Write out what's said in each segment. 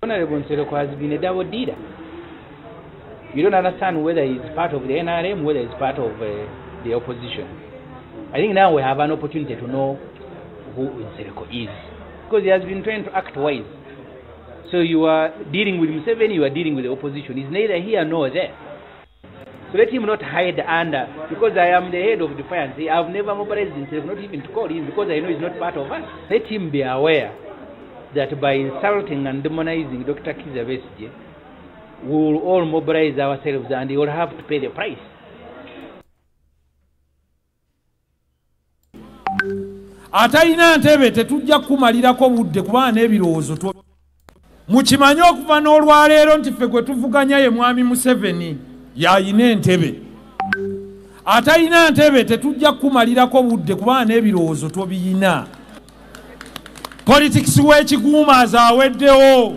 Honorable Nsereko has been a double dealer. You don't understand whether he's part of the NRM, whether he's part of the opposition. I think now we have an opportunity to know who Nsereko is, because he has been trying to act wise. So you are dealing with Museveni, you are dealing with the opposition. He's neither here nor there. So let him not hide under, because I am the head of defiance. I have never mobilized himself, not even to call him, because I know he's not part of us. Let him be aware that by insulting and demonizing Dr. Kizza Besigye, we will all mobilize ourselves and he will have to pay the price. Atalina ntebe tetujja kumalirako budde kuba n'ebirowoozo mukimanyi okuva n'olwaleero nti ffe gwe tuvuganya ye mwami Museveni yayina entebe. Atalina ntebe tetujja kumalirako budde kuba n'ebirowoozo tobiyina. Politics w'ekiguumaza aweddewo.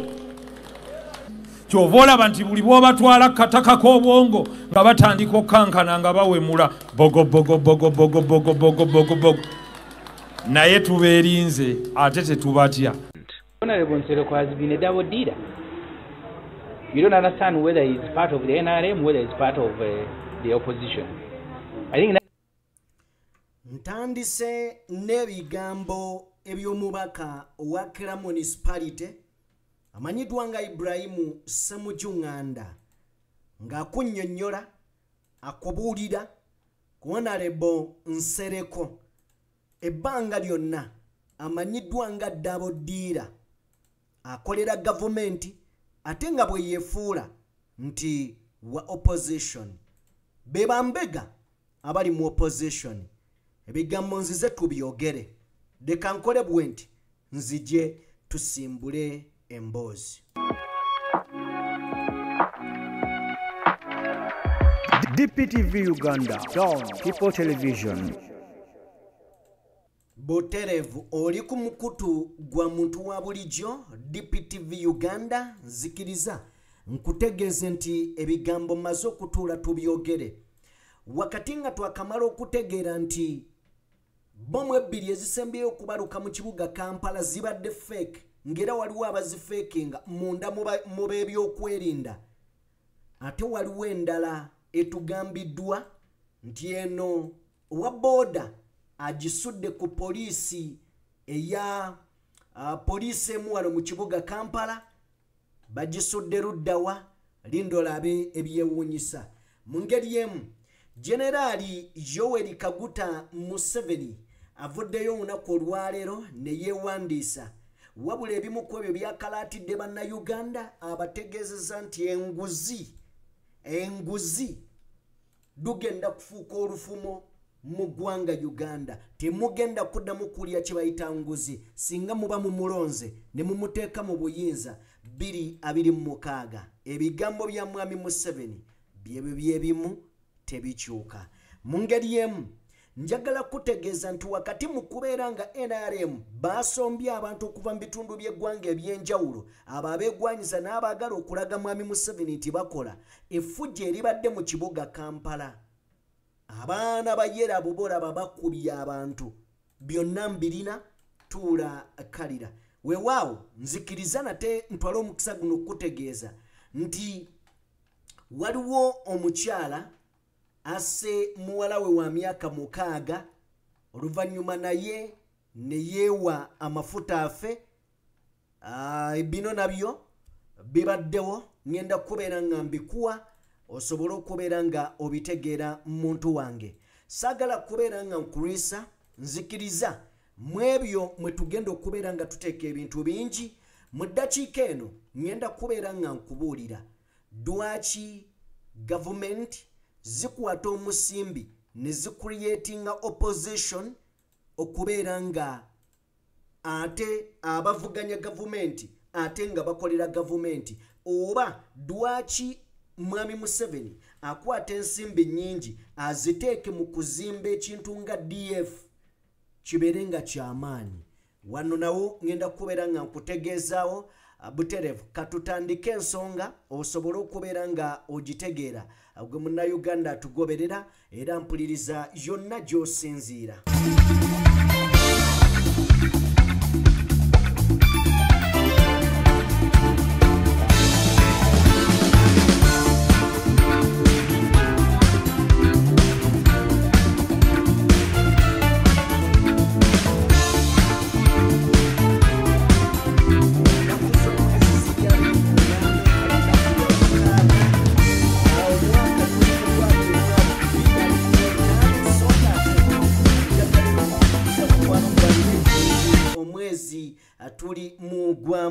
Kyova olaba nti buli bw'obatwala kataka k'obwongo nga batandika okkankana nga bawemula bogo bogo bogo bogo bogo bogo bogo bogo. Naye tubeerinze ate tetubatya. Honorable Nsereko has been a double dealer. You don't understand whether he's part of the NRM, whether he's part of the opposition. I think ntandise n'ebigambo eby'omubaka owa Kira Municipality amanyiddwa nga Ibrahimu Ssemujjunganda ng'akunnyonnyola akubuulira ku Honorable Nsereko ebbanga lyonna amanyiddwa nga double dealer akolera gavumenti ate nga bwe yeefuula nti wa opposition be bambega abali mu opposition ebigambo nzize tubyogere leka nkole bwe nti nzije tusimbule emboozi. DPTV Uganda, Dawn People Television. Boterevu oli ku mukutu gwa muntu wa bulijjo DPTV Uganda nzikiriza nkutegeeze nti ebigambo maze okutuula tubyogere wakati nga twakamala okutegeera nti bomu ebbiri ezisembyeyo okubaluka mu kibuga Kampala zibadde fake ngera waliwo abazifakinga munda mu b'ebyokwerinda ate waliwo endala etugambiddwa nti eno owa boda agisudde ku poliisi eya poliisi emu wano mu kibuga Kampala bagisudde luddawa lindolabe ebyewuunyisa mu ngeri emu Generali Yoweri Kaguta Museveni avuddeyo olunaku olwaleero ne yeewandiisa wabula ebimu ku ebyo byakalaatidde bannayuganda abategeezeza nti enguzi lugenda kufuuka olufumo mu ggwanga Uganda temugenda kuddamu kulya kye bayita nguzi singa muba mumulonze ne mumuteeka mu buyinza 2026 ebigambo bya mwami Museveni byebimu tebikyuka mu ngeri emu njagala kutegeeza nti wakati mu kubeera nga NRM basombye abantu okuva mu bitundu by'eggwanga eby'enjawulo abo abeegwanyiza n'abaagala okulaga mwami Museveni nti bakola effujjo eribadde mu kibuga Kampala abaana bayera bubola babakubye abantu byonna mbirina tuula kalira weewaawo nzikiriza nate ntwala omukisa guno okutegeeza nti waliwo omukyala asse muwala we wa myaka 6 oluvannyuma naye ne yeewa amafuta afe bino nabyo bibaddewo ngenda kubeera nga mbikuwa osobola okubeera nga obitegeera muntu wange saagala kubeera nga nkulwisa nzikiriza mu ebyo mwe tugenda okubeera nga tuteeka ebintu bingi mu ddakiika eno ngenda kubeera nga nkubuulira lwaki gavumenti zikwata omusimbi ne zicreatinga opposition okubeera nga ate abavuganya gavumenti ate nga bakolera gavumenti oba lwaki mwami Museveni akwata ensimbi nnyingi aziteeke mu kuzimba ekintu nga DF kibeere nga kyamaanyi wano nawo ngenda kubeera nga nkutegeezaawo Buterevu katutandike ensonga osobole okubeera nga ogitegeera gwe munnayuganda tugoberera era mpuliriza yonna gy'osinziira.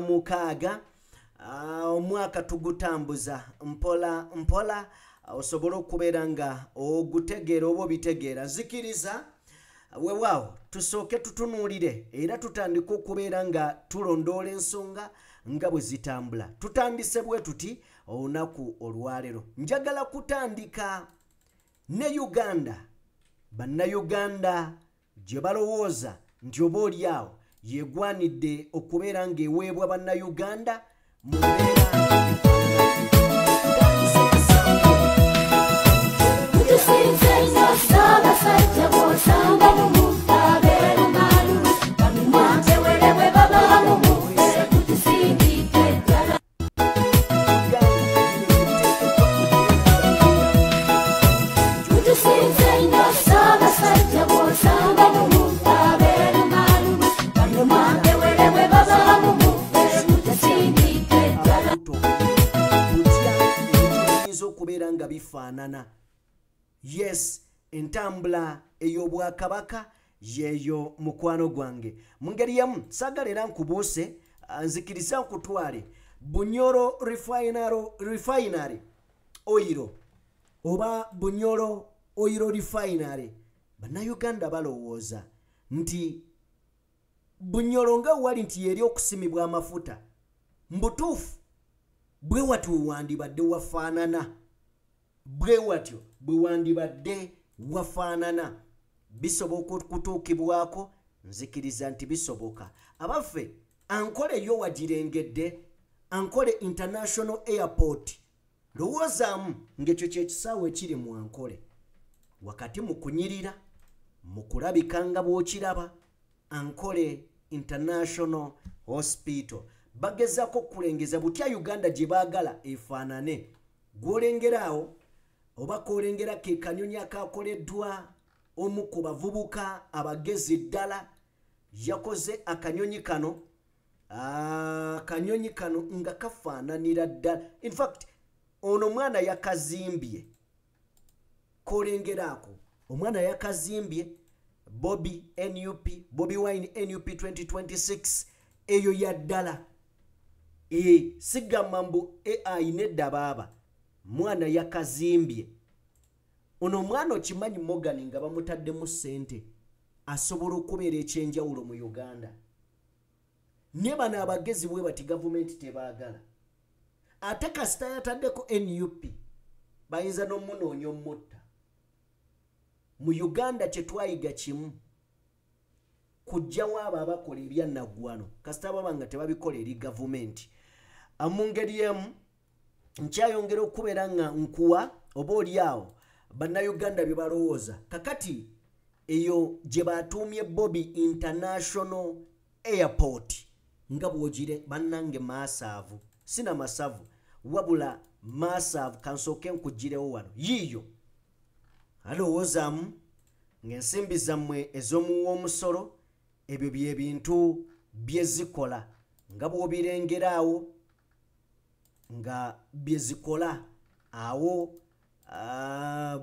6 omwaka tugutambuza mpola mpola osobola okubeera nga ogutegeera oba obitegeera. Nzikiriza weewaawo tusooke tutunuulire era tutandika okubeera nga tulondoola ensonga nga bwe zitambula. Tutandise bwe tuti olunaku olwaleero. Njagala kutandika ne Uganda. Bannayuganda gye balowooza nti oba oliawo yeegwanidde okubeera ng'eweebwa bannayuganda mu okubeera nga bifaanana. Yes, entambula ey'obwakabaka yeeyo mukwano gwange. Mu ngeri yemu saagala era nkubuuse, nzikiriza nkutwale Bunyoro refinery oil oba Bunyoro oil refinery. Bannayuganda balowooza nti Bunyoro nga wali nti yeri okusimibwa amafuta, mbutuufu bwe watyo wandibadde wafaanana. Bwe watyo bwe wandibadde wafaanana. Bisoboka okutuukibwako? Nzikiriza nti bisoboka. Abaffe Ankole yo wagirengedde, Ankole International Airport. Lowoozaamu ng'ekyo kyekisaawe ekiri mu Ankole. Wakati mu kunyirira, mu kulabika nga bw'okiraba, Ankole International Hospital. Bagezaako kulengeza butya Uganda gye baagala efaanane. Gw'olengeraawo oba k'olengera ke kanyonyi akaakoleddwa omu ku bavubuka abagezi ddala yakoze akanyonyi kano. Akanyonyi kano nga kafaananira ddala. In fact, ono mwana yakazimbye. K'olengeraako omwana yakazimbye Bobi Wine NUP 2026 eyo ya ddala. Sigamba mbu ayina eddabaaba. Mwana yakazimbye. Ono mwana okimanyi Morgan nga bamutaddemu ssente asobola okubeera ekyenjawulo mu Uganda. Ne bano abagezi bwe bati gavumenti tebaagala. Ate kasita yataddeko NUP bayinza n'omunoonya omutta. Mu Uganda kye twayiga kimu, kujjawo abo abakola ebyannaggwano kasita baba nga tebabikola eri gavumenti. Mu ngeri emu nkyayongera okubeera nga nkuwa oba oliawo bannayuganda bye balowooza. Kakati eyo gye batuumye Bobi International Airport nga bw'ogire bannange maasaavu, sina masavu wabula maasaavu, kansooke nkugirewo wano. Yiiyo alowoozaamu ng'ensimbi zammwe ez'omuwoomusolo ebyo bye bintu bye zikola nga bw'obirengeraawo nga bye zikola awo.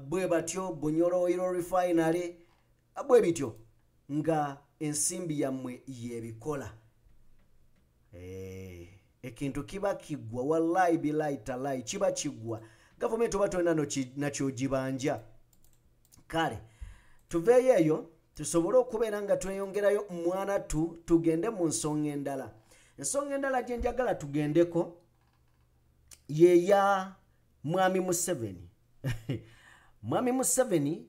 Bwe batyo Bunyoro Oil Refinery bwe bityo nga ensimbi yammwe yebikola. Ekintu kiba kiggwa, wallahi billahi talahi kiba kiggwa. Gavumenti oba tolina nakyogibanja. Kale tuveeyo eyo tusobole okubeera nga tweyongerayo mwana tugende mu nsonga endala. Ensonga endala gye njagala tugendeko yeya Mwami Museveni. Mwami Museveni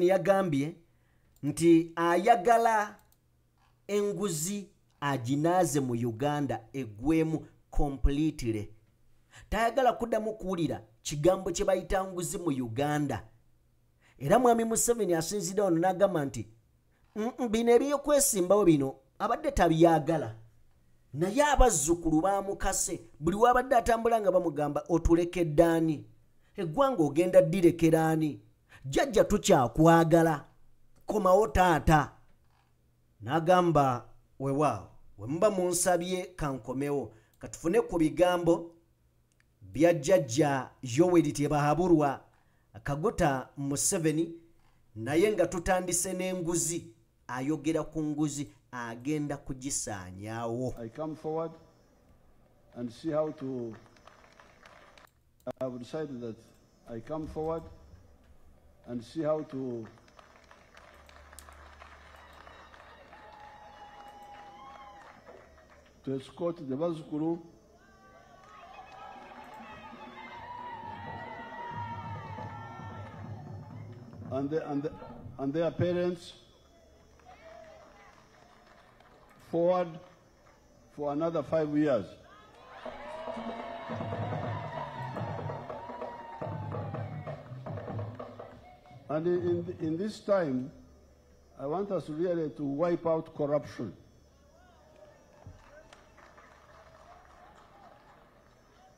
yagambye nti ayagala enguzi aginaaze mu Uganda eggwemu completely. Tayagala kuddamu kuwulira kigambo kye bayita nguzi mu Uganda. Era Mwami Museveni asinzira ono n'agamba nti bino ebyokwesimbawo bino abadde tabyagala. Naye abazzukulu baamukase, buli wabadde atambula nga bamugamba otulekedde ani, eggwanga ogenda ddirekera ani, jjajja tukyakwagala, komawo taata. N'agamba weewaawo we muba munsabye kankomewo katufune ku bigambo bya jjajja Yoweri Tebahaburwa Kaguta Museveni, naye nga tutandise n'enguzi, ayogera ku nguzi. agenda kugisaanyaawo. I come forward and see how to. I have decided that I come forward and see how to escort the Bazukuru and their parents forward for another 5 years. And in this time, I want us really to wipe out corruption.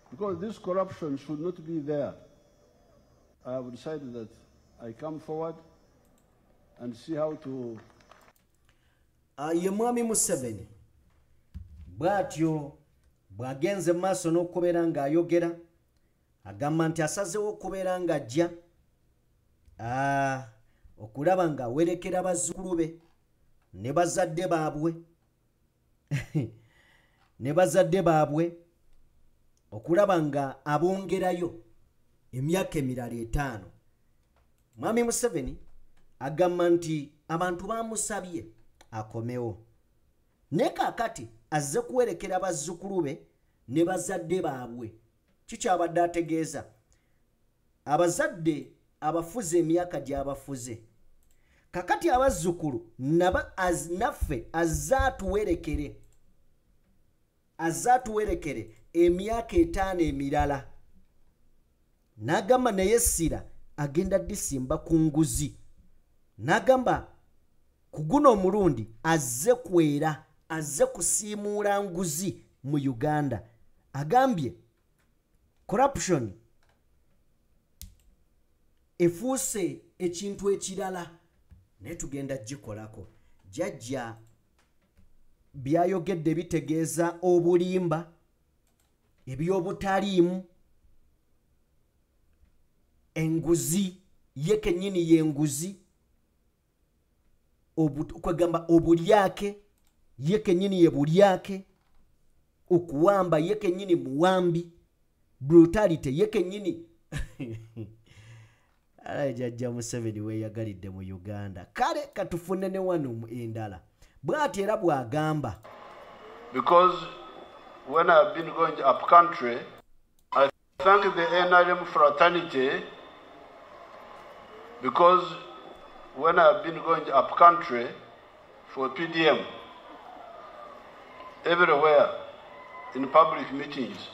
Because this corruption should not be there. I have decided that I come forward and see how to. Ye Mwami Museveni bw'atyo bw'agenze maaso n'okubeera ng'ayogera agamba nti asazeewo okubeera ng'ajja okulaba ng'awerekera bazzukulu be ne bazadde baabwe okulaba nga abongerayo emyaka emirala 5. Mwami Museveni agamba nti abantu bamusabye akomewo ne kaakati azze kuwerekera bazzukulu be ne bazadde baabwe. Kikyabadde ategeeza abazadde abafuze emyaka gy'abafuze kakati abazzukulu naffe azzaatuwerekere emyaka 5 emirala. N'agamba naye Sira agenda disimba ku nguzi. N'agamba ku guno omulundi azze kusiimuula nguzi mu Uganda. Agambye corruption efuuse ekintu ekirala naye tugenda gikolako. Jjajja byayogedde bitegeeza obulimba, ebyobutaliimu, enguzi ye kennyini y'enguzi, kwegamba obulyake ye kennyini ye bulyake, okuwamba ye kennyini muwambi, brutality ye kennyini Jjajja Museveni weeyagalidde mu Uganda. Kale katufune ne wano endala bw'ati era bw'agamba. Because when I've been going up country, I thank the NRM fraternity, because when I've been going up country for PDM, everywhere in public meetings,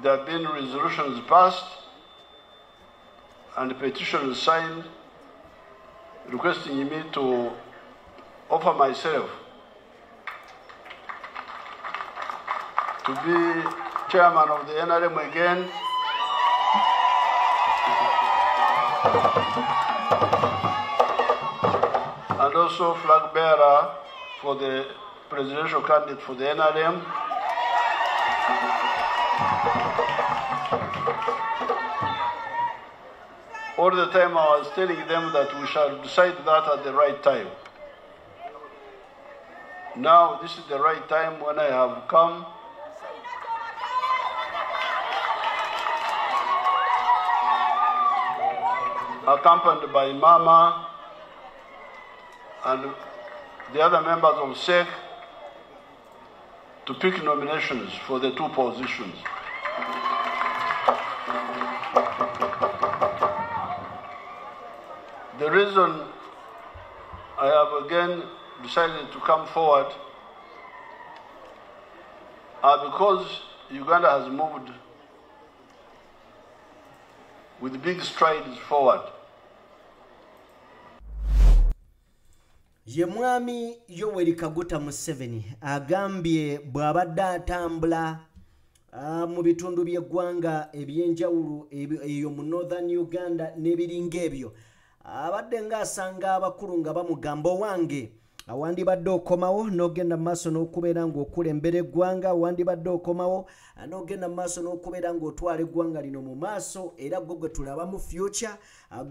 there have been resolutions passed and petitions signed requesting me to offer myself to be chairman of the NRM again. And also flag bearer for the presidential candidate for the NRM. All the time I was telling them that we shall decide that at the right time. Now this is the right time when I have come accompanied by Mama and the other members of SEC to pick nominations for the 2 positions. The reason I have again decided to come forward are because Uganda has moved with big strides forward. Ye Mwami Yoweri Kaguta Museveni agambye bw'abadde atambula mu bitundu by'eggwanga ebyenjawulo eyo mu Northern Uganda n'ebiringa ebyo abadde ng'asanga abakulu nga bamugamba wange awandibadde okomawo n'ogenda mu maaso n'okubeera ng'okulembera eggwanga awandibadde okomawo n'ogenda mu maaso n'okubeera ng'otwala eggwanga lino mu maaso era gwe tulaba mu future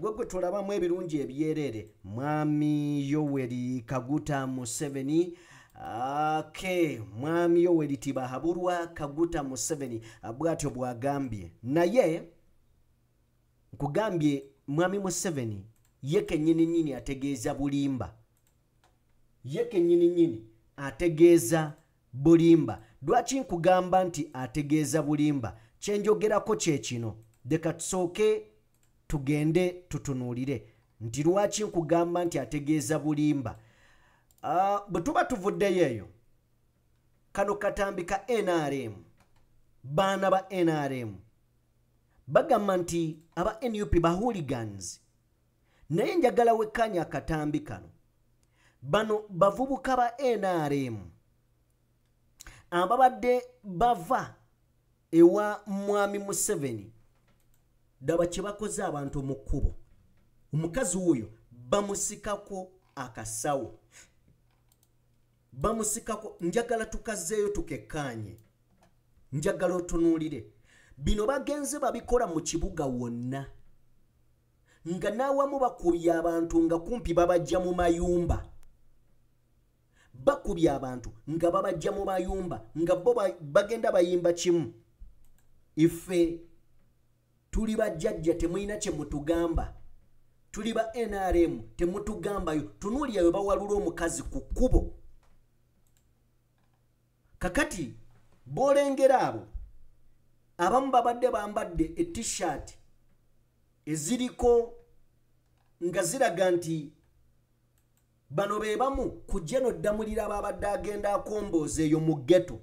gwe tulabamu ebirungi ebyerere mwami Yoweri Kaguta Museveni. Mwami Yoweri Tibahaburwa Kaguta Museveni bwatyo bwagambye naye nkugambye mwami Museveni ye kennyini ategeeza bulimba ategeeza bulimba. Lwaki nkugamba nti ategeeza bulimba? Kyenjogerako kye kino, leka tusooke tugende tutunuulire nti lwaki nkugamba nti ategeeza bulimba. Bwe tuba tuvuddeyo eyo, kano katambi ka NRM, baana ba NRM bagamba nti aba NUP ba hooligans, naye njagala wekkanya akatambi kano. Bano bavubuka ba NRM ababadde bava ewa mwami Museveni, daba kye bakoze abantu mu kkubo. Omukazi oyo bamusikako akasawo, bamusikako. Njagala tukazeeyo tukekkanye, njagala otunuulire. Bino bagenze babikola mu kibuga wonna, nga n'awamu bakubye abantu nga kumpi babajja mu mayumba. Bakubye abantu nga babajja mu mayumba nga bo bagenda bayimba kimu, ife tuli bajjajja temulina kye mutugamba, tuli ba NRM temutugambayo. Tunuulira bwe bawalula omukazi ku kkubo. Kakati boolengera abo abamu babadde bambadde t-shirt eziriko nga ziraga nti bano be bamu ku General Damulira babadde agenda akombooza eyo mu ghetto.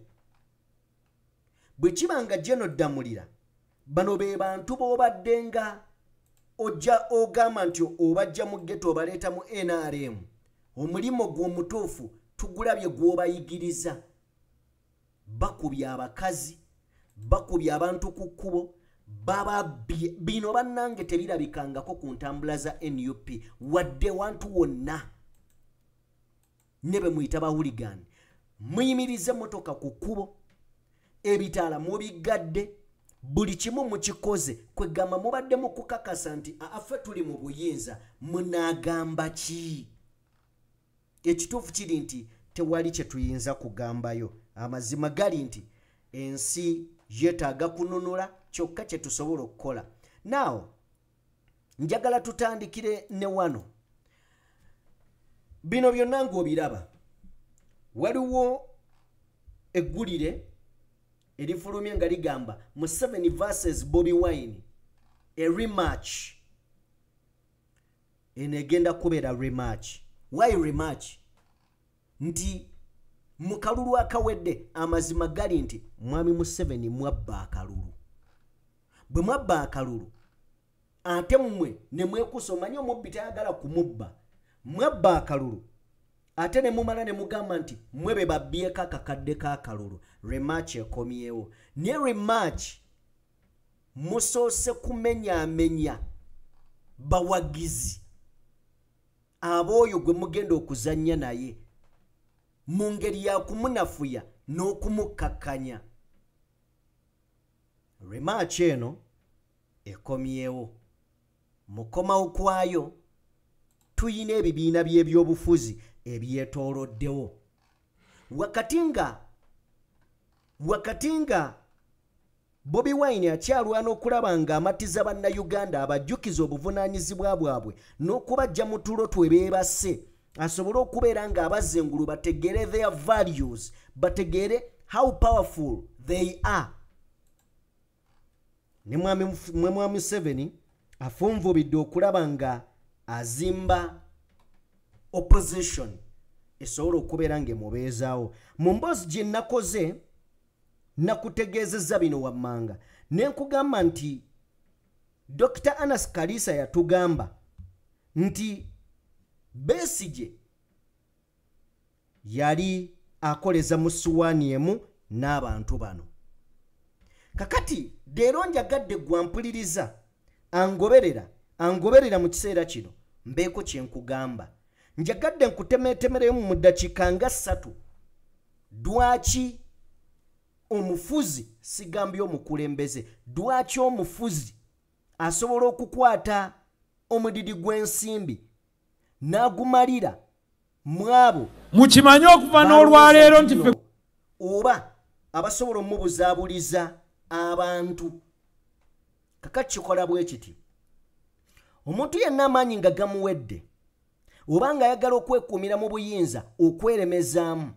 Bwe kiba nga General Damulira bano be bantu b'obadde nga ojja ogamba nti obajja mu ghetto obaleeta mu NRM, omulimo gw'omutuufu tugulabye gw'obayigiriza. Bakubye abakazi, bakubye abantu ku kkubo, bino bannange tebirabikangako ku ntambula za NUP wadde wantu wonna. Ne be muyita ba hooligan, muyimirize motoka ku kkubo, ebitaala mubigadde, buli kimu mukikoze, kwegamba mubadde mu kukakasa nti affe tuli mu buyinza. Munaagamba ki? Ekituufu kiri nti tewali kye tuyinza kugambayo. Amazima gali nti ensi yeetaaga kununula, kyokka kye tusobola okukola. Now njagala tutandikire ne wano. Bino byonna ng'obiraba, waliwo eggulire erifulumye nga ligamba Museveni vs Bobi Wine, a rematch. Eno egenda kubeera rematch. Why rematch? Nti mu kalulu akawedde amazima gali nti mwami Museveni mwabba akalulu. Bwe mwabba akalulu ate mmwe ne mwekusa, omanyi omubbi tayagala kumubba, mwabba akalulu ate ne mumala ne mugamba nti mwe be babbyeko akakadde k'akalulu. Rematch ekomyewo. Ne rematch musoose kumenyaamenya bawagizi ab'oyo gwe mugenda okuzannya naye mu ngeri ya kumunafuya n'okumukakkanya. Rematch eno ekomyewo. Mukomawo kwayo tuyina ebibiina by'ebyobufuzi ebyetooloddewo. Wakati nga Bobi Wine akyalwana okulaba nga amatiza bannayuganda abajjukiza obuvunaanyizibwa bwabwe n'okubajja mu tulo twe beebase, asobole okubeera nga abazengulu bategere their values, bategere how powerful they are. Ne mwami Museveni afunvubidde okulaba nga azimba opposition esobola okubeera ng'emubeezaawo. Mu mboozi gye nakoze nakutegeezezza bino wammanga, ne nkugamba nti Dr. Anas Kalisa yatugamba nti Besigye yali akoleza mu ssuwaani emu n'abantu bano. Kakati leero njagadde gwampuliriza angoberera mu kiseera kino mbeeko kye nkugamba. njagadde nkutemeetemereyo mu ddakiika nga 3 dwaki omufuzi sigambye omukulembeze dwaki omufuzi asobola okukwata omudidi gw'ensimbi n'agumalira mwabo mukimanyi okuva n'olwaleero nti ffe oba abasobola omubuzaabuliza abantu kakati kikola bwe kiti omuntu yenna amaanyi nga gamuwedde oba nga ayagala okwekuumira mu buyinza okweremezaamu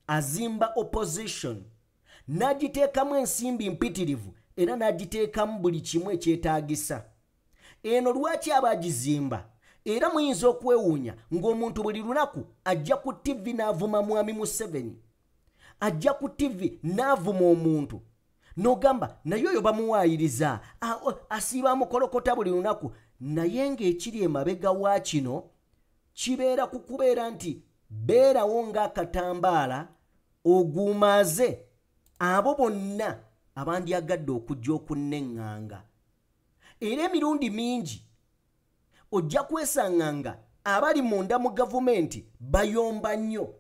azimba opposition n'agiteekamu ensimbi mpitirivu era n'agiteekamu buli kimu ekyetaagisa eno lwaki abagizimba era muyinza okwewuunya ng'omuntu buli lunaku ajja ku TV n'avuma mwami Museveni ajja ku TV n'avuma omuntu n'ogamba naye oyo bamuwaayiriza asiiba mukolokota buli lunaku naye ng'ekiri emabega wa kino kibeera ku kubeera nti beerawo ng'akatambaala ogumaze abo bonna abandyagadde okujja okunneŋŋanga era emirundi mingi ojja kwesanganga abali munda mu gavumenti bayomba nnyo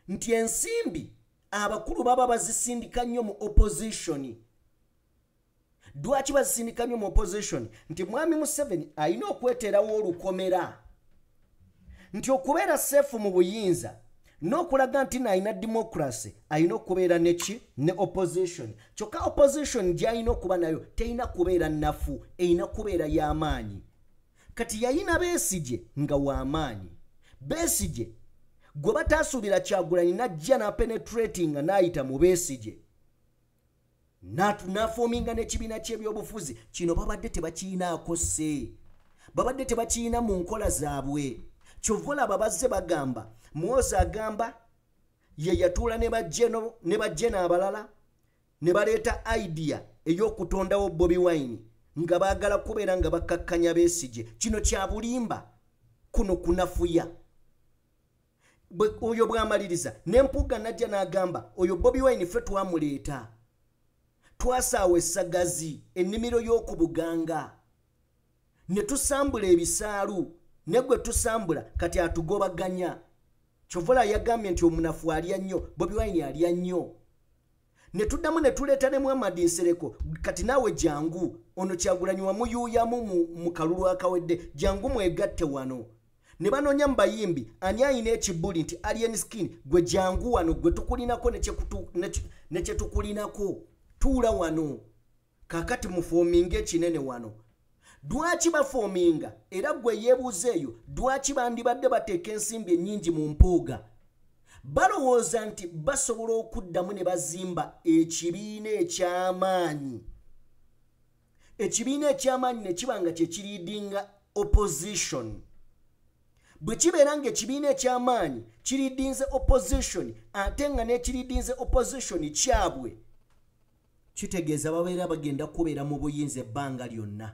nti ensimbi abakulu baba bazisindika nnyo mu opposition dwaki bazisindika nnyo mu opposition nti mwami Museveni alina okweteerawo olukomera nti okubeera seefu mu buyinza n'okulaga nti n'alina democracy alina okubeera ne opposition kyokka opposition gy'alina okuba nayo terina kubeera nnafu erina kubeera y'amaanyi kati yalina Besigye nga w'amaanyi Besigye gwe bataasuubira Kyagulanyi n'ajja n'apenetrating n'ayita mu Besigye n'afoominga n'ekibiina ky'ebyobufuzi kino babadde tebakiyinaako se babadde tebakiyina mu nkola zaabwe kyova olaba bazze bagamba Muhoozi agamba ye yatuula ne bajje n'abalala ne baleeta idea ey'okutondawo Bobi Wine nga baagala kubeera nga bakkakkanya Besigye kino kya bulimba kuno kunafuya oyo bw'amaliriza n'empuuga najja n'agamba oyo Bobi Wine ffe twamuleeta twasaawa essagazi ennimiro y'oku Buganga ne tusambula ebisaalu ne gwe tusambula kati atugobaganya Chovola yagambye nti omunafu alya nnyo Bobi Wine alya nnyo ne tuddamu ne tuleeta ne Muhammad Nsereko kati naawe jangu ono Kyagulanyi wamuyuuyamu mu kalulu akawedde jangu mwegatte wano ne banoonya mu bayimbi ani ayina ekibuli nti alien skin gwe jangu wano gwe tukulinako ne kye tukulinako tuula wano kakati mufoominga ekinene wano dwaki bafoominga era gwe yeebuuzeeyo dwaki bandibadde bateeka ensimbi ennyingi mu mpuuga balowooza nti basobola okuddamu ne bazimba ekibiina eky'amaanyi ne kiba nga kye kiriidinga opposition bwe kibeera ng'ekibiina eky'amaanyi kiriidinze opposition ate nga n'ekiriidinze opposition kyabwe kitegeeza babeera bagenda kubeera mu buyinza ebbanga lyonna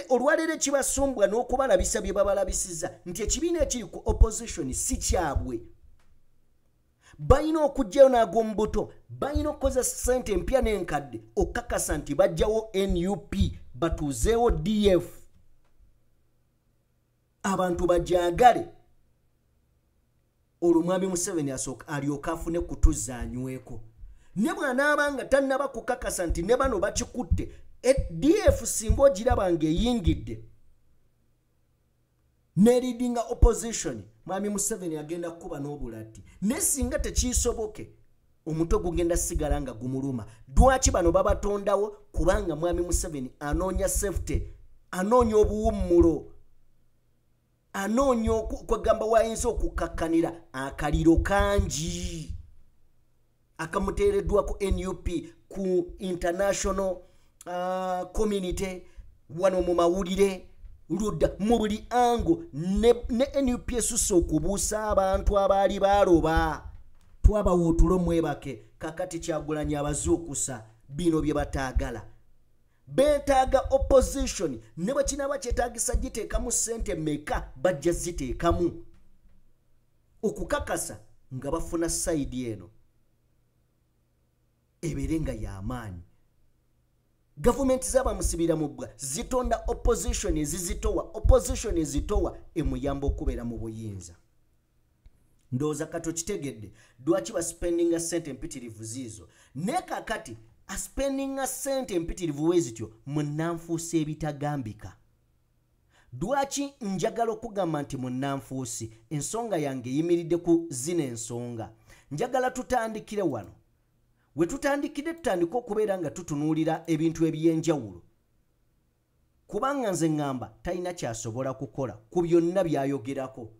olwaleero kibasumbwa n'okubalabisa bye babalabisiza nti ekibiina ekiri ku opposition si kyabwe balina okugyayo n'ag'omu buto balina okukoza ssente empya n'enkadde okukakasa nti bajjawo NUP batuuzeewo DF abantu bajagale olwo mwami Museveni alyoka afune kutuzaanyweko ne bw'anaaba nga tannaba kukakasa nti ne bano bakikutte DF singa ogiraba ng'eyingidde ne leading opposition mwami Museveni agenda kuba n'obulatti ne singa tekiisoboke omutwe gugenda sigala nga gumuluma dwaki bano babatondawo kubanga mwami Museveni anoonya safety anoonya obuwummulo anoonya kwegamba wayinza okukakkanira akaliro kangi akamuteereddwako NUP ku international community wano mu mawulire ludda mu buli ango ne NUP esusse okubuusa abantu abaali baloba twabawa otulo mwebake kakati Kyagulanyi abazuukusa bino bye bataagala beetaaga opposition ne bwe kinaba kyetaagisa giteekamu ssente meka bajja ziteekamu okukakasa nga bafuna sayidi eno ebeere nga y'amaanyi Government zaba musibira mubwa zitonda opposition ezitowa emuyamba okubeera mu buyinza. Ndoza kato kitegedde dwachi ba spending a cent empitirivu zizo neka kati a spending a cent empitirivu wezityo munanfuusi ebitagambika. Dwachi njagala okugamba nti munanfuusi ensonga yange yimiridde ku zino ensonga. Njagala tutandikire wano. We tutandikire tutandika okubeera nga tutunuulira ebintu ebyenjawulo. Kubanga nze ngamba talina kyasobola kukola ku byonna byayogerako.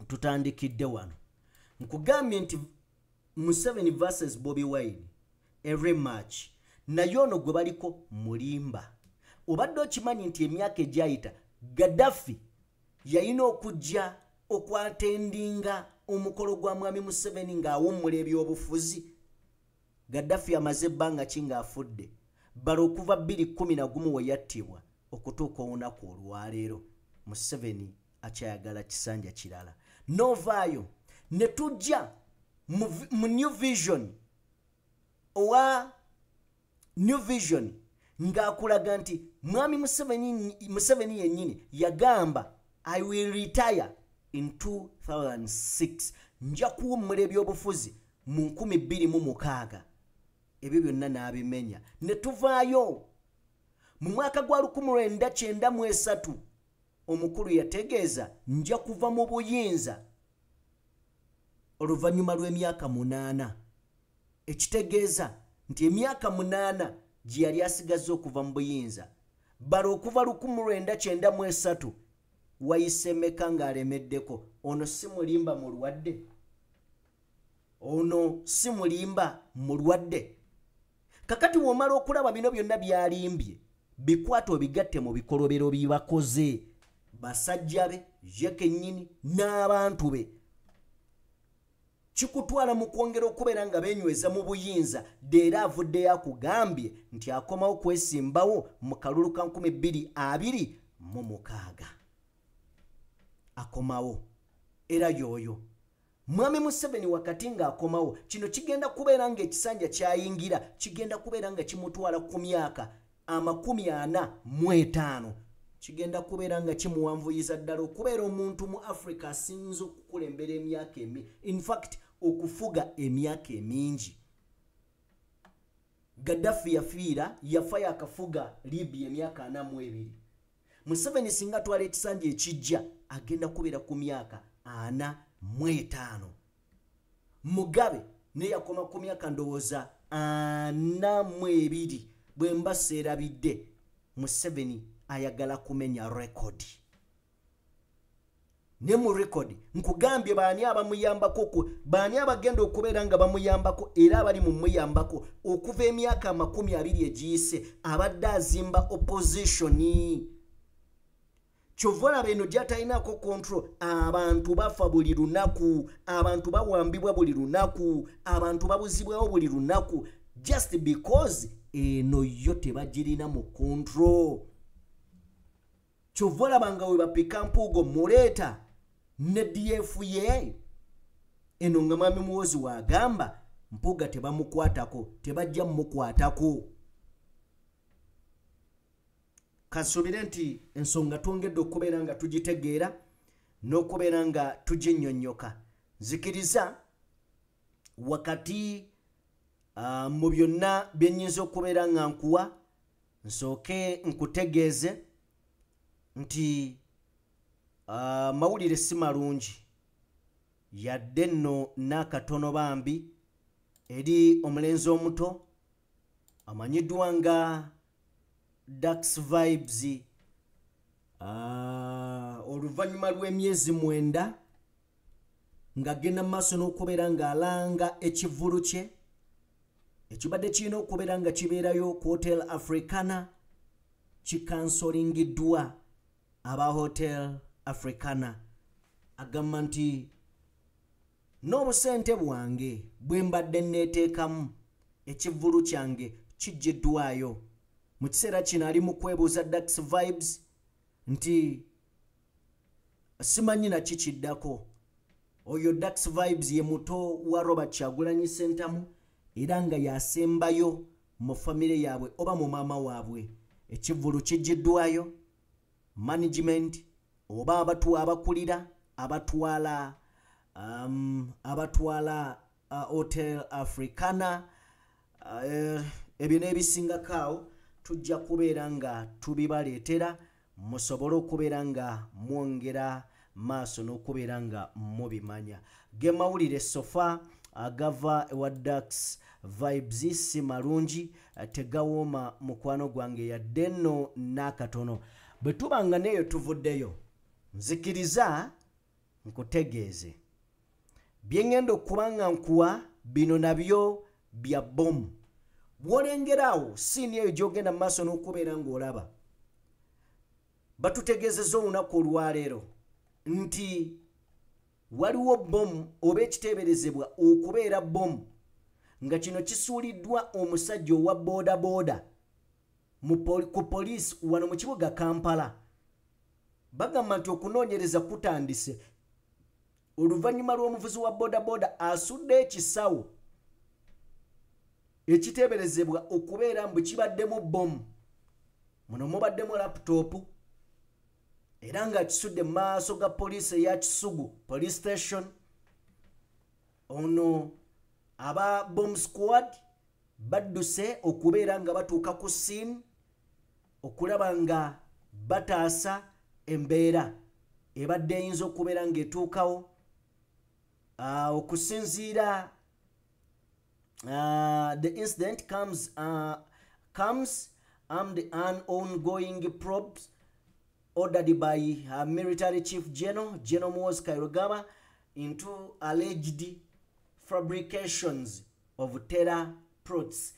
Tutandikidde wano. Nkugambye nti Museveni versus Bobi Wine every match nayo ono gwe baliko mulimba. Obadde okimanyi nti emyaka egyayita Gaddafi yalina okujja okwatendinga omukolo gwa mwami Museveni ng'awummula ebyobufuzi. Gaddafi amaze ebbanga ki ng'afudde balo okuva 2011 we yattibwa okutuuka olunaku olwaleero Museveni akyayagala kisanja kirala. Novaayo ne tujja mu New Vision owa New Vision ng'akulaga nti mwami Museveni yennyini yagamba I will retire in 2006 nja kuwummula ebyobufuzi mu 2006. Ebyo byonna n'abimenya. Ne tuvaayo mu mwaka gwa 1993 omukulu yategeeza nja kuva mu buyinza oluvannyuma lw'emyaka 8. Ekitegeeza nti emyaka 8 gye yali asigaze okuva mu buyinza. Balo okuva 1993 wayisemeka ng'alemeddeko. Ono si mulimba mulwadde. Ono si mulimba mulwadde. Kakati womala okulaba bino byonna byalimbye bikwata obigatte mu bikolobero bibakoze basajja be ye kennyini n'abantu be. Kikutwala mu kwongera okubeera nga benyweza mu buyinza deera avuddeyo akugambye nti akomawo kwesimbawo mu kalulu ka 2026. Akomawo era yoyo mwami Museveni wakati nga akomawo kino kigenda kubeera nga ekisanja kyayingira kigenda kubeera nga kimutwala ku myaka 45. Kigenda kubeera nga kimuwanvuyiza ddala okubeera omuntu mu Africa asinze okukulembera emyaka in fact okufuga emyaka emingi. Gaddafi yafa yakafuga Libya emyaka 42. Museveni singa twala ekisanja ekijja agenda kubeera ku myaka 45. Mugabe ne yakoma ku myaka ndowooza 42 bwe mbaseerabidde. Museveni ayagala kumenya record. Ne mu record nkugambye baani abamuyambako baani abagenda okubeera nga bamuyambako era abali mu muyambako okuva emyaka 20 egiyise abadde azimba opposition. Chovola beno jatainako control. Abantu bafa buli lunaku, abantu bawambibwa buli lunaku, abantu babuzibwawo buli lunaku just because eno yote bagirina mu control. Chovola bangawe bapika mpugo muleta ne DFA eno nga mwami muwozi wagamba mpuga tebamukwatako tebajja mukwatako. Kasubire nti ensonga twongedde okubeera nga tugitegeera n'okubeera nga tuginnyonnyoka. Nzikiriza wakati mu byonna bye nnyinza okubeera nga nkuwa nsooke nkutegeeze nti mawulire si malungi yadde nno n'akatono bambi eri omulenzi omuto amanyiddwa nga Dax Vibes oluvannyuma lw'emyezi 9 ng'agenda mu maaso n'okubeera ng'alanga ekivulu kye ekibadde kirina okubeera nga kibeerayo ku Hotel Africana kikansolingiddwa aba Hotel Africana. Agamba nti n'obusente bwange bwe mbadde neeteekamu ekivulu kyange kijjiddwayo. Mu kiseera kino ali mu kwebuuza Dax Vibes nti simanyi na kikiddako. Oyo Dax Vibes ye muto wa Robert Kyagulanyi Ssentamu era nga yasembayo mu famire yaabwe oba mu maama waabwe ekivulu kijiddwayo management oba abakulira abatwala Hotel Africana ebyo n'ebisingakaawo tujja kubeera nga tubibaleetera musobole okubeera nga mwongera maaso n'okubeera nga mubimanya gemawulire sofa agava ewa Dax vibes si malungi tegawooma mukwano gwange yadde nno n'akatono bwe tuba nga neeyo tuvuddeyo nzikiriza nkutegeeze bye ngenda okuba nga nkuwa bino nabyo bya bomu bw'olengeraawo siini eyo gy'ogenda mu maaso n'okubeera ng'olaba batutegeezezza olunaku olwaleero nti waliwo bomu oba ekiteeberezebwa okubeera bomu nga kino kisuuliddwa omusajja owa boodabooda ku poliisi wano mu kibuga Kampala bagamba nti okunoonyereza kutandise oluvannyuma lw'omuvuzi wa boodabooda asudde ekisawo ekiteeberezebwa okubeera mbu kibaddemu bomu muno mubaddemu laputopu era nga kisudde mu maaso ga poliisi eya Kisugu police station ono aba bomb squad badduse okubeera nga batuuka ku scene okulaba nga bataasa embeera ebadde eyinza okubeera ng'etuukawo okusinziira the incident comes amid an ongoing probes ordered by military chief General Muhoozi Kainerugaba into alleged fabrications of terror plots.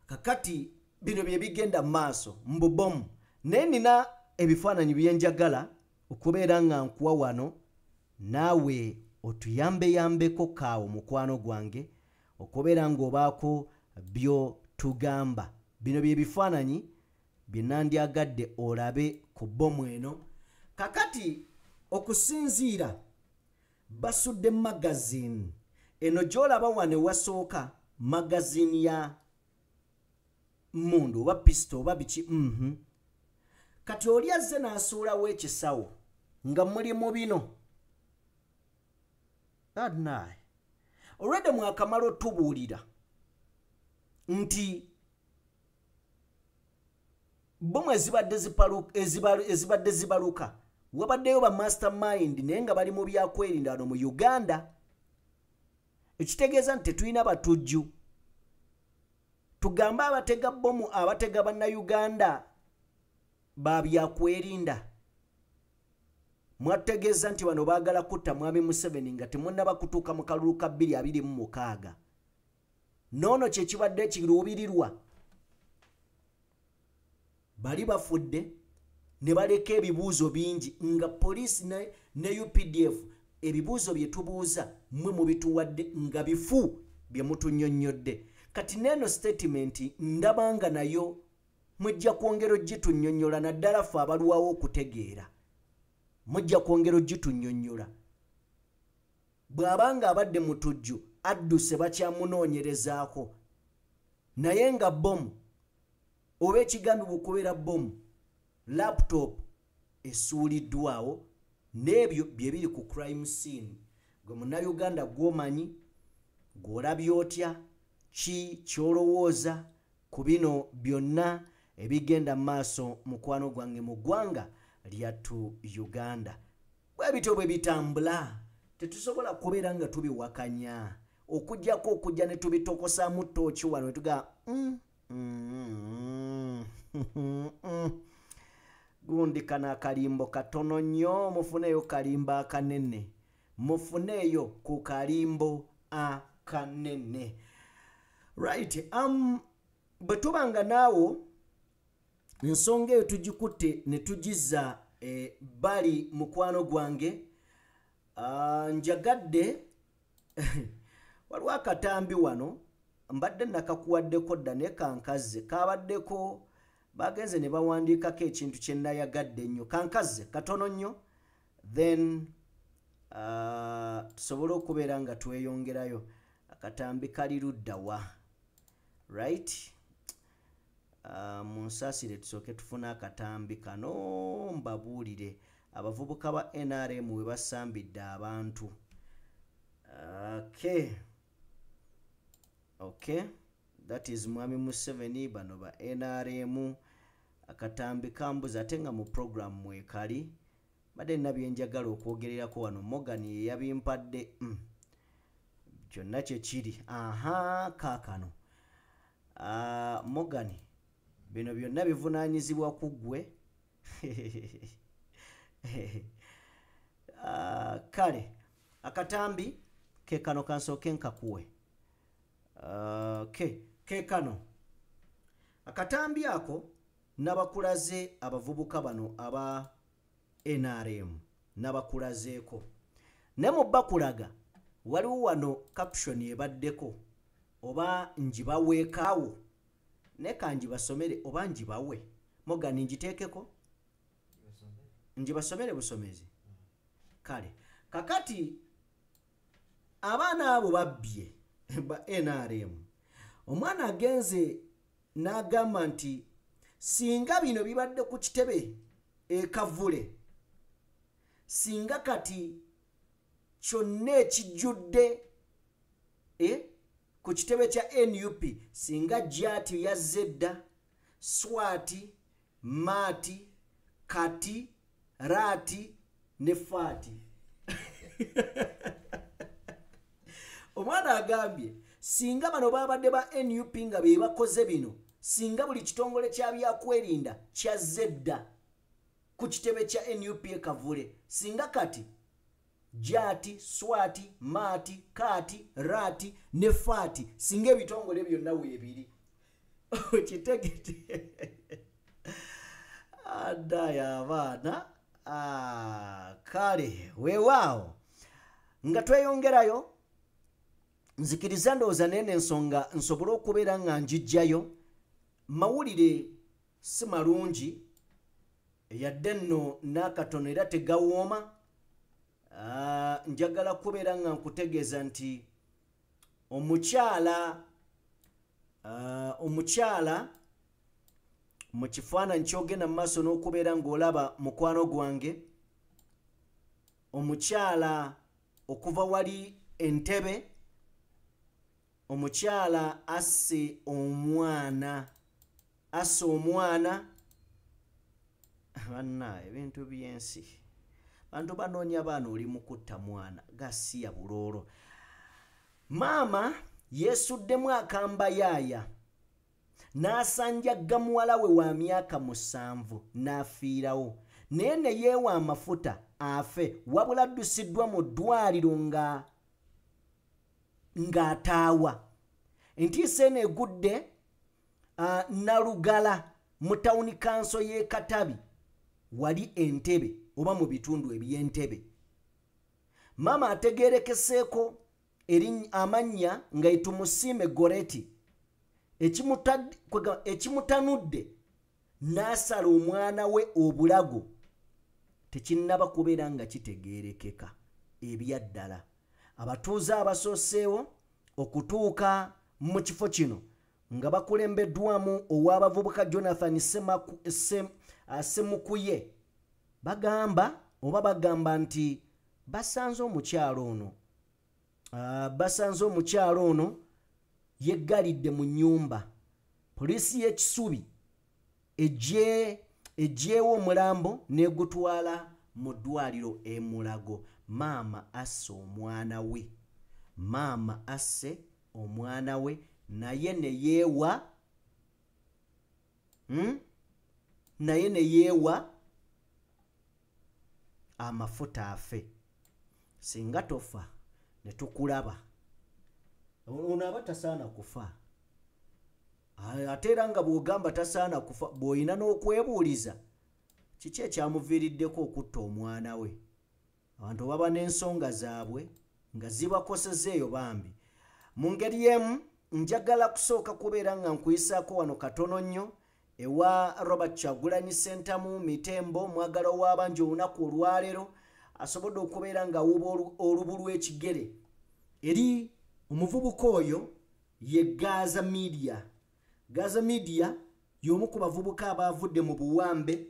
Kakati bino bye bigenda maaso mbubomu naye nina ebifaananyi byenjagala okubeera nga nkuwa wano naawe otuyambeyambeko kaawo mukwano gwange okubeera ng'obaako byo tugamba. Bino bye bifaananyi bye nandyagadde olabe ku bomu eno. Kakati okusinziira basudde magazine eno gy'olaba wano ewasooka magazine ya mundu oba pisto oba biki kati oli azze n'asuulawo ekisawo nga mulimu bino adnaye olwedde mwakamala otubuulira nti bomu ezibadde zibaluka wabaddeyo ba mastermind naye nga bali mu byakwerinda wano mu Uganda. Ekitegeeza nti tetulina batujju tugamba abatega bomu abatega bannayuganda ba byakwerinda. Mwategeeza nti bano baagala kutta mwami Museveni nga temunnaba kutuuka mu kalulu ka 2026 noono kye kibadde kiruubirirwa bali bafudde ne baleka ebibuuzo bingi nga poliisi ne UPDF ebibuuzo bye tubuuza mmwe mubituwadde nga bifu bye mutunnyonnyodde. Kati neeno statement ndabanga nayo mujja kwongera ogitunyonnyola naddala ffe abalwawo okutegeera mujja kwongera ogitunyonnyola. Bw'abanga abadde mutujju adduse bakyamunoonyerezaako naye nga bomu oba ekigambibwa okubeera bomu laptop esuuliddwawo n'ebyo bye biri ku crime scene. Gwe munnayuganda gw'omanyi gw'olabye otya ki kyolowooza ku bino byonna ebigenda maaso mukwano gwange mu ggwanga lyattu Uganda. Bwe bityo bwe bitambula tetusobola kubeera nga tubiwakanya okujjako okujja ne tubitokosaamu ttooki wano ne tugaa gundi kana akalimbo katono nnyo mufuneeyo kalimbo akanene mufuneeyo ku kalimbo akanene. Right, bwe tubanga naawo ensonga eyo tugikutte ne tugizza bali mukwano gwange njagadde waliwo akatambi wano mbadde nakakuwaddeko dda naye kankazze kabaddeko bagenze ne bawandiikako ekintu kye nayagadde ennyo kankazze katono nnyo then tusobole okubeera nga tweyongerayo. akatambi kali ludda wa right munsasire tusooke tufuna akatambi kano mbabuulire abavubuka ba NRM we basambidde abantu okay that is Mwami Museveni bano ba NRM akatambi kambuza ate nga mu program mwekali badde nabyenjagala okwogererako wano Morgan yabimpadde kyonna kye kiri kaakano Morgan bino byonna bivunaanyizibwa ku ggwe kale akatambi ke kano kansooke nkakuwe ke kano akatambi ako nabakulaze abavubuka bano aba NRM nabakulazeeko ne mu bakulaga waliwo wano caption ebaddeko oba njibaweekaawo ne kanjibasomere oba njibawe Morgan njiteekeko njibasomere busomezi kale kakati abaana abo babbye ba NRM omwana agenze n'agamba nti singa bino bibadde ku kitebe ekavule singa kati kyonna ekijjudde ku kitebe kya NUP singa Jati yazze dda Swati Mati Kati Rati ne Fati omwana agambye singa bano babadde ba NUP nga be bakoze bino singa buli kitongole kya byakwerinda kyazze dda ku kitebe kya NUP ekavule singa kati Jati, Swati, Mati, Kati, Rati ne Fati singa ebitongole byonna weebiri kitegete adaya abaana kale weewaawo nga tweyongerayo nzikiriza ndowooza nene ensonga nsobole okubeera nga njijjayo mawulire si malungi yadde nno n'akatono era tegawooma njagala kubeera nga nkutegeeza nti omukyala mu kifaananyi kyogenda mu maaso n'okubeera ng'olaba mukwano gwange omukyala okuva wali Entebbe omukyala asse omwana banna ebintu by'ensi bantu banoonya baana oli mukutta mwana gasiya buloolo maama yeesuddemu akamba yaaya n'asanjagga muwala we wa myaka 7 n'afiirawo naye ne yeewa amafuta afe wabula addusiddwa mu ddwaliro ng'ataawa entiisa eno egudde Nalugala mu tawuni kanso y'e Katabi wali Entebbe oba mu bitundu eby'Entebbe maama ategeerekeseeko amannya nga Itumusiime Goreti ekimutanudde n'asala omwana we obulago tekinnaba kubeera nga kitegeerekeka ebyaddala abatuuze abasooseewo okutuuka mu kifo kino nga bakulembeddwamu ow'abavubuka Jonathan Semukuye bagamba nti basanze omukyalo ono yeggalidde mu nnyumba poliisi y'ekisubi ejjeewo omulambo n'egutwala mu ddwaliro e Mulago maama asse omwana we naye ne yeewa amafuta afe singa tofa ne tukulaba ono aba tasaana kufa ate era nga bw'ogamba tasaana kufa bw'olina n'okwebuuliza kiki ekyamuviiriddeko okutta omwana we abantu baba n'ensonga zaabwe nga zibakosezeeyo bambi mu ngeri emu njagala kusooka kubeera nga nkuyisaako wano katono nnyo ewa Robert Kyagulanyi Ssentamu Mitembo mwagala w'abangi olunaku olwaleero asobodde okubeera nga awuba olubu lw'ekigere eri omuvubuka oyo ye Gaza Media. Gaza Media y'omu ku bavubuka abavudde mu buwambe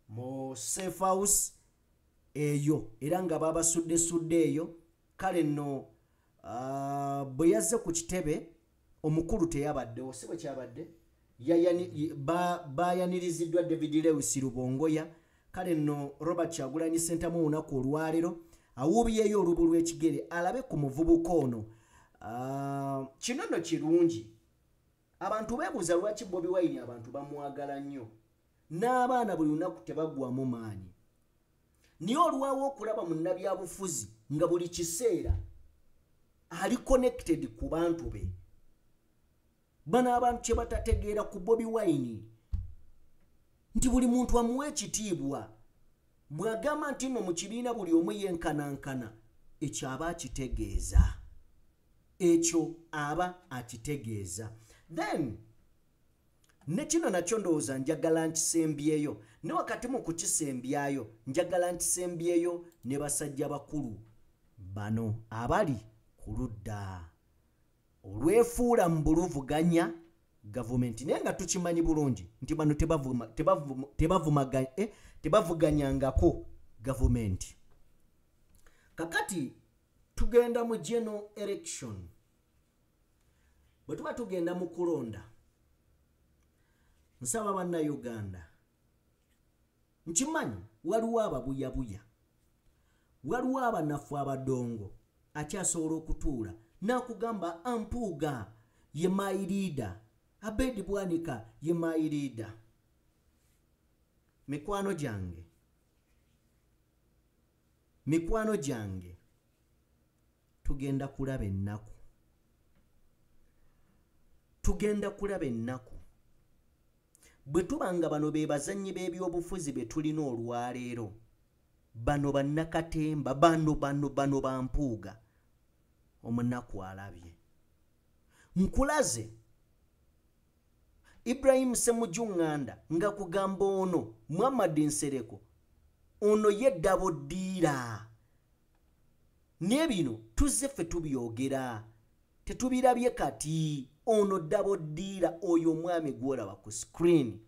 mu safe house eyo era nga babasudde eyo. Kale nno bwe yazze ku kitebe omukulu teyabaddewo, si bwe kyabadde bayaniriziddwa David Lewis Rubongoya. Kale nno Robert Kyagulanyi Ssentamu olunaku olwaleero awuubiyeyo olubu lw'ekigere alabe ku muvubuka ono. Kino nno kirungi. Abantu beebuuza lwaki Bobi Wine abantu bamwagala nnyo n'abaana buli lunaku tebagwamu maanyi. Niyo olwawo okulaba munnabyabufuzi nga buli kiseera ali connected ku bantu be. Bano abantu kye batategeera ku Bobi Wine nti buli muntu amuwa ekitiibwa. Bw'agamba nti nno mu kibiina buli omu yenkanankana, ekyo aba akitegeeza. Ekyo aba akitegeeza. Then ne kino nakyo ndowooza njagala nkisembyeyo, ne wakati mu kukisembyayo njagala nkisembyeyo ne basajja bakulu bano abali ku ludda olwefuula mu buluvuganya gavumenti. Naye nga tukimanyi bulungi nti bano tebavuganyangako gavumenti. Kakati tugenda mu general election. Bwe tuba tugenda mu kulonda, nsaba bannayuganda nkimanyi waliwo ababuyabuya, waliwo abanafu abadongo akyasobola okutuula n'akugamba Ampuuga ye my leader, Abedi Bwanika ye my leader. Mikwano gyange tugenda kulaba ennaku. Bwe tubanga bano be bazannyi b'ebyobufuzi be tulina olwaleero, bano bannakatemba, bano Bampuuga, omunaku alabye. Nkulaze Ibrahim Ssemujjuŋŋanda nga kugamba ono Muhammad Nsereko ono yeddabo ddiira. Naye bino tuzze ffe tubyogera, tetubirabye kati. Ono ddabo ddiira oyo omwami gw'olaba ku screen,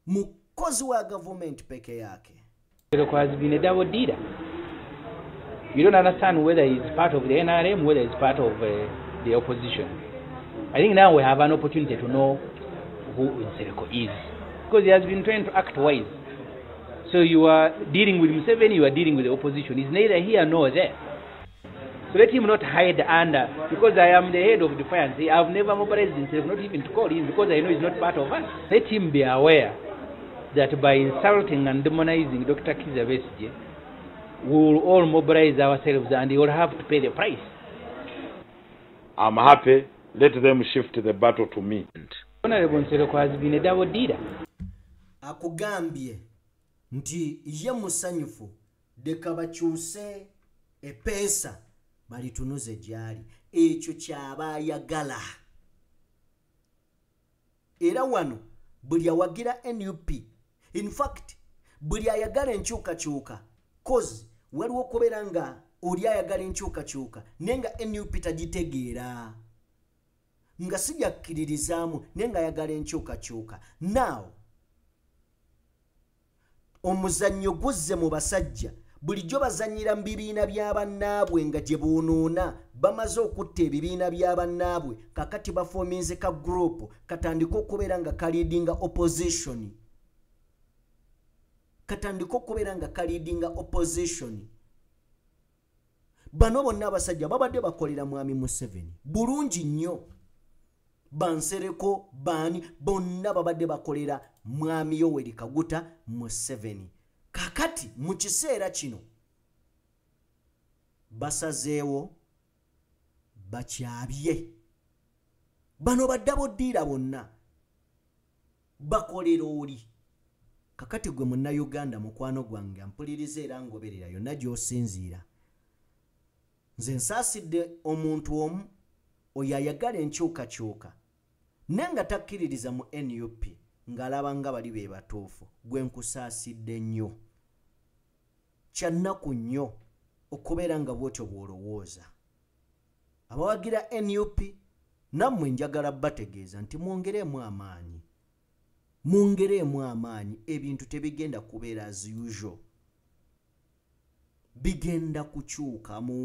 mukozi wa gavumenti peke yake. Nsereko has been a double dealer. You don't understand whether he's part of the NRM, whether he's part of the opposition. I think now we have an opportunity to know who Nsereko is, because he has been trying to act wise. So you are dealing with Museveni, you are dealing with the opposition. He's neither here nor there. So let him not hide under, because I am the head of Defiance. I've never mobilized himself, not even to call him, because I know he's not part of us. Let him be aware that by insulting and demonizing Dr. Kizza Besigye, we will all mobilize ourselves and he will have to pay the price. I'm happy. Let them shift the battle to me. Honorable Nsereko has been a double dealer. Akugambye nti ye musanyufu deka bakyuse epesa balitunuze gyali, ekyo kyaba ayagala. Era wano buli awagira NUP, in fact buli ayagala enkyukakyuka, cause waliwo okubeera nga oli ayagala enkyukakyuka naye nga NUP tagitegeera, nga sijakkiririzaamu naye nga ayagala enkyukakyuka. Now omuzannyo guzze mu basajja, bulijjo bazannyira mu bibiina by'abannaabwe nga gye boonoona bamaze okutta ebibiina by'abannaabwe, kakati bafoominze ka group katandika okubeera nga kaleadinga opposition. Bano bonna abasajja babadde bakolera mwami Museveni bulungi nnyo. Bansereko bani bonna babadde bakolera mwami Yoweri Kaguta Museveni. Kakati mu kiseera kino basazeewo bakyabye. Bano baddabo ddiira bonna bakolera oli. Kakati gwe munnayuganda mukwano gwange mpuliriza era ngoberera yonna gy'osinziira. Nze nsaasidde omuntu omu oyo ayagala enkyukakyuka nenga takkiririza mu NUP ng'alaba nga bali be batuufu. Gwe nkusaasidde nnyo, kyannaku nnyo okubeera nga bw'otyo bw'olowooza. abawagira NUP nammwe njagala bategeeza nti mwongereemu amaanyi ebintu tebigenda kubeera as usual bigenda kukyukamu